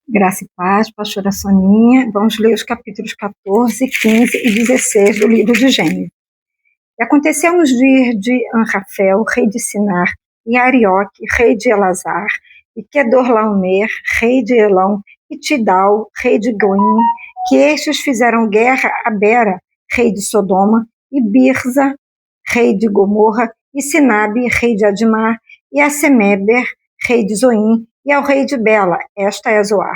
Graça e paz, pastora Soninha. Vamos ler os capítulos 14, 15 e 16 do livro de Gênesis. E aconteceu nos dias de Anrafel, rei de Sinar, e Arioque, rei de Elazar, e Quedorlaomer, rei de Elão, e Tidal, rei de Goim, que estes fizeram guerra a Bera, rei de Sodoma, e Birza, rei de Gomorra, e Sinabe, rei de Admar, e a Semeber, rei de Zoim, e ao rei de Bela, esta é Zoar.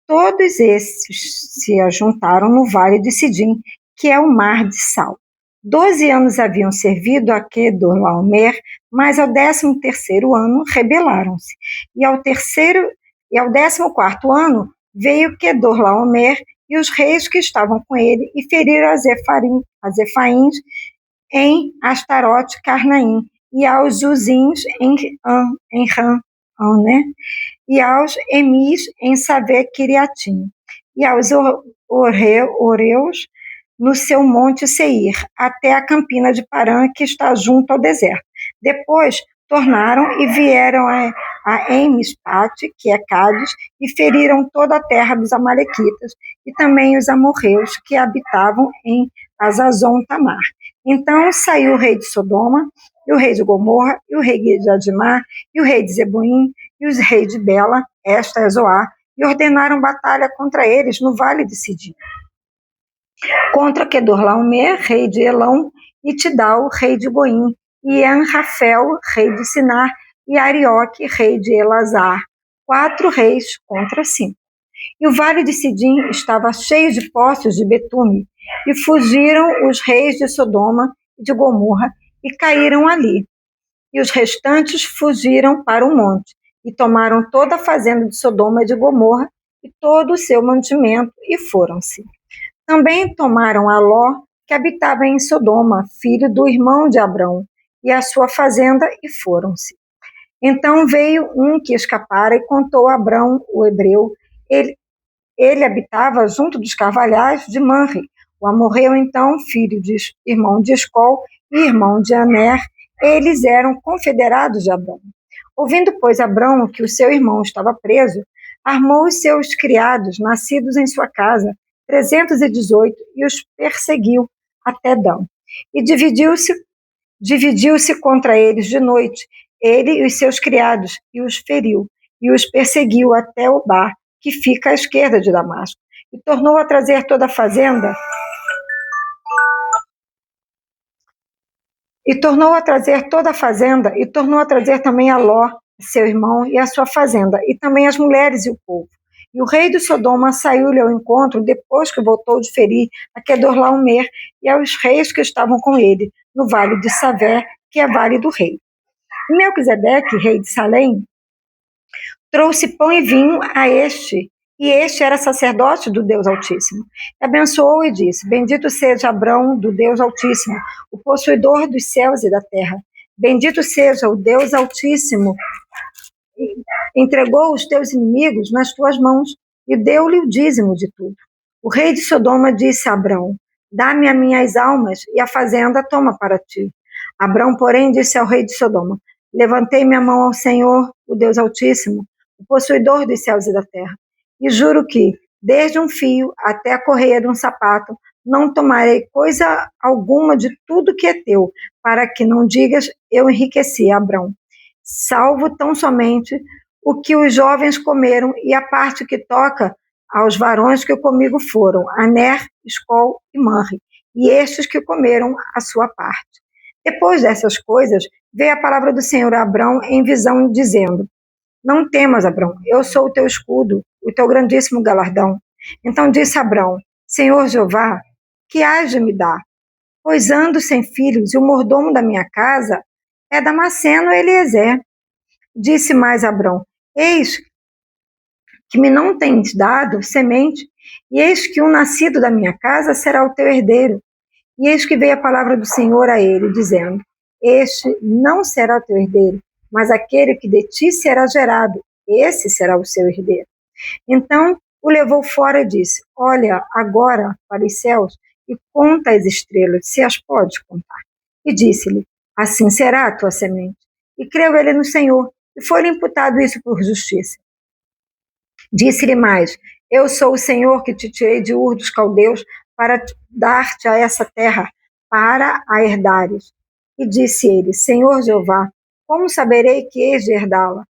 Todos esses se ajuntaram no vale de Sidim, que é o mar de Sal. 12 anos haviam servido a Quedorlaomer, mas ao 13º ano rebelaram-se. E ao 14º ano veio Quedorlaomer e os reis que estavam com ele e feriram as Efaíns em Astarote Carnaim, e aos Uzins em Ram, né? E aos Emis em Save Kiriatim, e aos Oreus no seu monte Seir, até a campina de Parã, que está junto ao deserto. Depois tornaram e vieram a Emispate, que é Cádiz, e feriram toda a terra dos amalequitas, e também os amorreus que habitavam em Azazon Tamar. Então saiu o rei de Sodoma, e o rei de Gomorra, e o rei de Admar, e o rei de Zeboim, e os reis de Bela, esta é Zoar, e ordenaram batalha contra eles no vale de Sidim. Contra Quedorlaomer, rei de Elão, e Tidal, rei de Goim, e Anrafel, rei de Sinar, e Arioque, rei de Elazar. 4 reis contra 5. E o vale de Sidim estava cheio de poços de betume, e fugiram os reis de Sodoma e de Gomorra, e caíram ali. E os restantes fugiram para o monte, e tomaram toda a fazenda de Sodoma e de Gomorra, e todo o seu mantimento, e foram-se. Também tomaram a Ló, que habitava em Sodoma, filho do irmão de Abrão, e a sua fazenda, e foram-se. Então veio um que escapara e contou a Abrão, o hebreu. Ele habitava junto dos carvalhais de Manre. O amorreu, então, filho de irmão de Escol e irmão de Aner. Eles eram confederados de Abrão. Ouvindo, pois, Abrão que o seu irmão estava preso, armou os seus criados, nascidos em sua casa, 318, e os perseguiu até Dan. E dividiu-se contra eles de noite, ele e os seus criados, e os feriu, e os perseguiu até o Bar, que fica à esquerda de Damasco, e tornou a trazer toda a fazenda, e tornou a trazer também a Ló, seu irmão, e a sua fazenda, e também as mulheres e o povo. E o rei de Sodoma saiu-lhe ao encontro depois que voltou de ferir a Quedorlaomer e aos reis que estavam com ele, no vale de Savé, que é vale do rei. E Melquisedeque, rei de Salém, trouxe pão e vinho a este, e este era sacerdote do Deus Altíssimo. E abençoou e disse: Bendito seja Abrão do Deus Altíssimo, o possuidor dos céus e da terra. Bendito seja o Deus Altíssimo, entregou os teus inimigos nas tuas mãos e deu-lhe o dízimo de tudo. O rei de Sodoma disse a Abrão: Dá-me as minhas almas e a fazenda toma para ti. Abrão, porém, disse ao rei de Sodoma: Levantei minha mão ao Senhor, o Deus Altíssimo, o possuidor dos céus e da terra, e juro que, desde um fio até a correia de um sapato, não tomarei coisa alguma de tudo que é teu, para que não digas: eu enriqueci, Abrão, salvo tão somente o que os jovens comeram e a parte que toca aos varões que comigo foram, Aner, Escol e Manre, e estes que comeram a sua parte. Depois dessas coisas, veio a palavra do Senhor a Abrão em visão, dizendo: Não temas, Abrão, eu sou o teu escudo, o teu grandíssimo galardão. Então disse Abrão: Senhor Jeová, que hás de me dar? Pois ando sem filhos, e o mordomo da minha casa é Damasceno Eliezer. Disse mais Abrão: Eis que me não tens dado semente, e eis que um nascido da minha casa será o teu herdeiro. E eis que veio a palavra do Senhor a ele, dizendo: Este não será o teu herdeiro, mas aquele que de ti será gerado, esse será o seu herdeiro. Então o levou fora e disse: Olha agora para os céus e conta as estrelas, se as podes contar. E disse-lhe: Assim será a tua semente. E creu ele no Senhor, e foi-lhe imputado isso por justiça. Disse-lhe mais: eu sou o Senhor que te tirei de Ur dos Caldeus para dar-te a essa terra para a herdares. E disse ele: Senhor Jeová, como saberei que hei de herdá-la?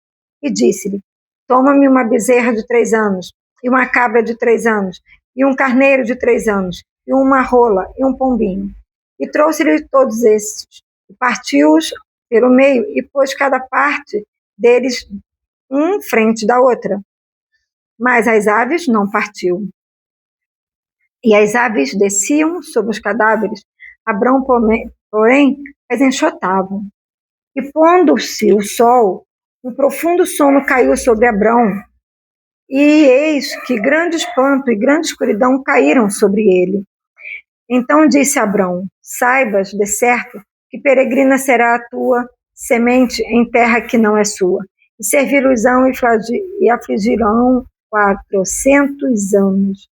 E disse-lhe: toma-me uma bezerra de 3 anos, e uma cabra de 3 anos, e um carneiro de 3 anos, e uma rola, e um pombinho. E trouxe-lhe todos estes, e partiu-os pelo meio, e pôs cada parte deles um frente da outra. Mas as aves não partiu. E as aves desciam sobre os cadáveres. Abrão, porém, as enxotavam. E pondo-se o sol, um profundo sono caiu sobre Abrão. E eis que grande espanto e grande escuridão caíram sobre ele. Então disse Abrão: saibas, de certo, que peregrina será a tua semente em terra que não é sua. E servi-los-ão e afligirão 400 anos.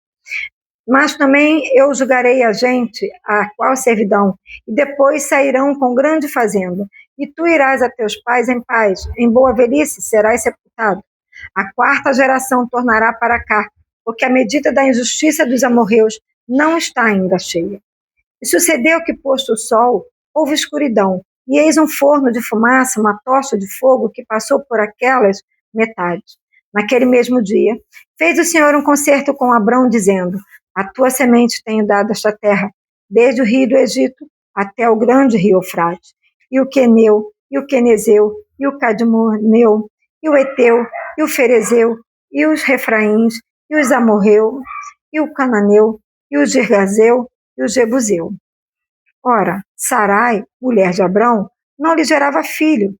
Mas também eu julgarei a gente a qual servidão, e depois sairão com grande fazenda. E tu irás a teus pais em paz, em boa velhice serás sepultado. A 4ª geração tornará para cá, porque a medida da injustiça dos amorreus não está ainda cheia. E sucedeu que, posto o sol, houve escuridão, e eis um forno de fumaça, uma tocha de fogo que passou por aquelas metades. Naquele mesmo dia, fez o Senhor um concerto com Abrão, dizendo: a tua semente tenho dado esta terra, desde o rio do Egito até o grande rio Eufrates, e o Queneu, e o Quenezeu, e o Cadmoneu, e o Eteu, e o Ferezeu, e os Refraíns, e os Amorreu, e o Cananeu, e o Girgazeu, e o Jebuseu. Ora, Sarai, mulher de Abrão, não lhe gerava filho,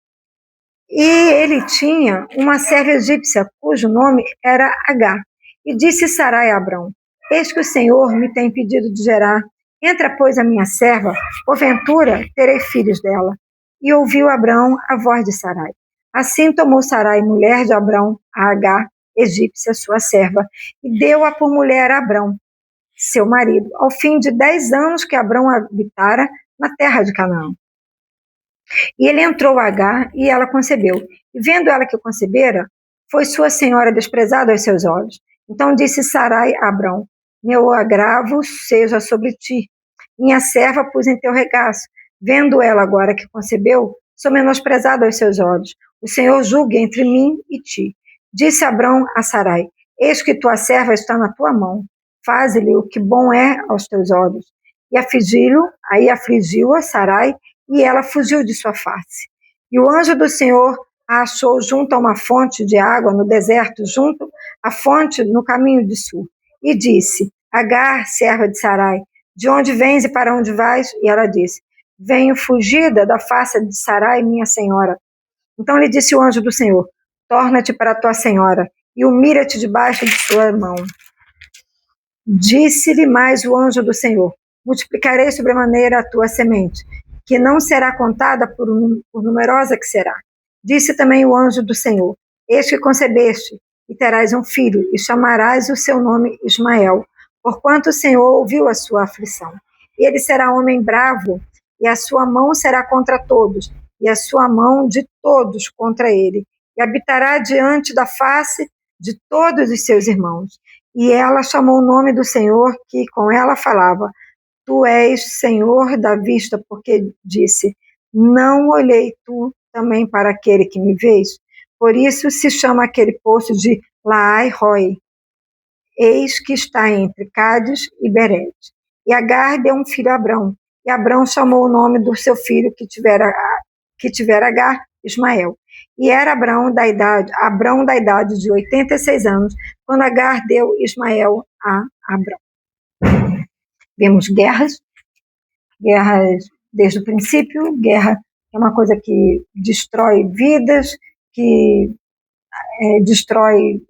e ele tinha uma serva egípcia, cujo nome era Agar. E disse Sarai a Abrão: eis que o Senhor me tem impedido de gerar. Entra, pois, a minha serva, porventura terei filhos dela. E ouviu Abrão a voz de Sarai. Assim tomou Sarai, mulher de Abrão, a Agar, egípcia, sua serva, e deu-a por mulher a Abrão, seu marido, ao fim de 10 anos que Abrão habitara na terra de Canaã. E ele entrou a Agar, e ela concebeu. E vendo ela que concebera, foi sua senhora desprezada aos seus olhos. Então disse Sarai a Abrão: meu agravo seja sobre ti. Minha serva pus em teu regaço. Vendo ela agora que concebeu, sou menosprezada aos seus olhos. O Senhor julgue entre mim e ti. Disse Abrão a Sarai: eis que tua serva está na tua mão. Faze-lhe o que bom é aos teus olhos. E afligiu-a Sarai, e ela fugiu de sua face. E o anjo do Senhor a achou junto a uma fonte de água no deserto, junto à fonte no caminho de sul. E disse: Agar, serva de Sarai, de onde vens e para onde vais? E ela disse: venho fugida da face de Sarai, minha senhora. Então lhe disse o anjo do Senhor: torna-te para tua senhora e humilha-te debaixo de sua mão. Disse-lhe mais o anjo do Senhor: multiplicarei sobremaneira a tua semente, que não será contada por numerosa que será. Disse também o anjo do Senhor: eis que concebeste, e terás um filho, e chamarás o seu nome Ismael, porquanto o Senhor ouviu a sua aflição. Ele será homem bravo, e a sua mão será contra todos, e a sua mão de todos contra ele, e habitará diante da face de todos os seus irmãos. E ela chamou o nome do Senhor, que com ela falava: tu és Senhor da vista, porque disse: não olhei tu também para aquele que me vês? Por isso se chama aquele poço de Laai-Roi. Eis que está entre Cádiz e Bered. E Agar deu um filho a Abrão, e Abrão chamou o nome do seu filho que tivera Agar, Ismael. E era Abrão da idade de 86 anos, quando Agar deu Ismael a Abrão. Vemos guerras desde o princípio. Guerra é uma coisa que destrói vidas, que destrói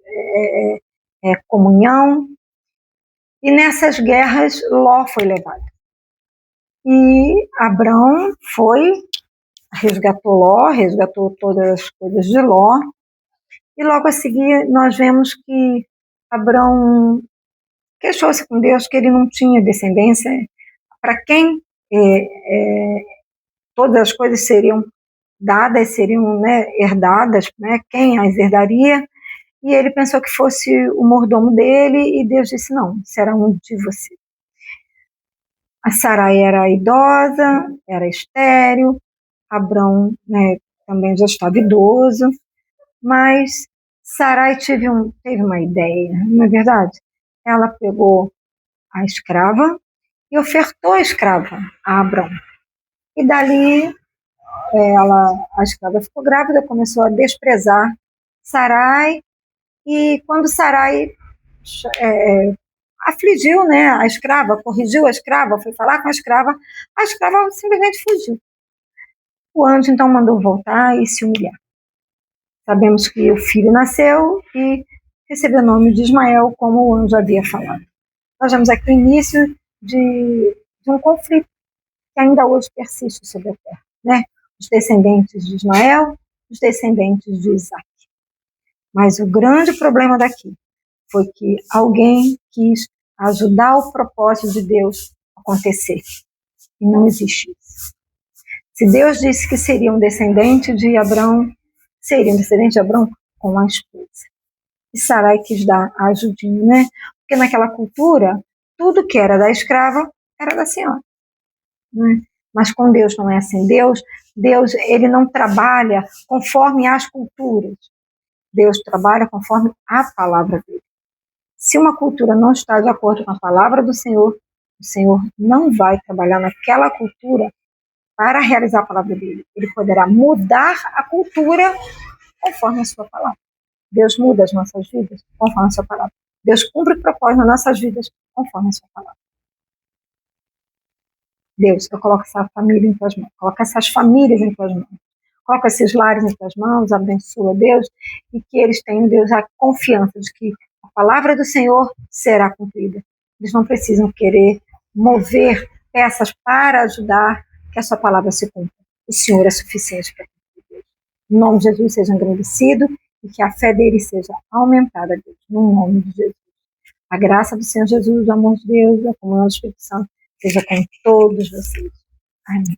comunhão. E nessas guerras, Ló foi levado. E Abrão resgatou Ló, resgatou todas as coisas de Ló. E logo a seguir, nós vemos que Abrão queixou-se com Deus que ele não tinha descendência. Para quem todas as coisas seriam dadas, seriam herdadas, quem as herdaria? e ele pensou que fosse o mordomo dele, e Deus disse, não, será um de você. A Sarai era idosa, era estéril, Abrão, né, também já estava idoso, mas Sarai teve uma ideia, não é verdade? Ela pegou a escrava e ofertou a escrava a Abrão. E dali a escrava ficou grávida, começou a desprezar Sarai, e quando Sarai afligiu, né, a escrava, corrigiu a escrava, foi falar com a escrava simplesmente fugiu. O anjo então mandou voltar e se humilhar. Sabemos que o filho nasceu e recebeu o nome de Ismael, como o anjo havia falado. Nós vemos aqui o início de um conflito que ainda hoje persiste sobre a terra, né? Os descendentes de Ismael, os descendentes de Isaac. Mas o grande problema daqui foi que alguém quis ajudar o propósito de Deus a acontecer. E não existe isso. Se Deus disse que seria um descendente de Abrão, seria um descendente de Abrão com a esposa. E Sarai quis dar a ajudinha, né? Porque naquela cultura, tudo que era da escrava era da senhora. Né? Mas com Deus não é assim. Deus, ele não trabalha conforme as culturas. Deus trabalha conforme a palavra dele. Se uma cultura não está de acordo com a palavra do Senhor, o Senhor não vai trabalhar naquela cultura para realizar a palavra dele. Ele poderá mudar a cultura conforme a sua palavra. Deus muda as nossas vidas conforme a sua palavra. Deus cumpre o propósito nas nossas vidas conforme a sua palavra. Deus, eu coloco essa família em tuas mãos, coloco essas famílias em tuas mãos, coloco esses lares em tuas mãos, abençoa, Deus, e que eles tenham, Deus, a confiança de que a palavra do Senhor será cumprida. Eles não precisam querer mover peças para ajudar que a sua palavra se cumpra. O Senhor é suficiente para cumprir. Em nome de Jesus, seja engrandecido e que a fé deles seja aumentada, Deus, no nome de Jesus. A graça do Senhor Jesus, o amor de Deus, a comunhão do Espírito Santo, seja com todos vocês. Amém.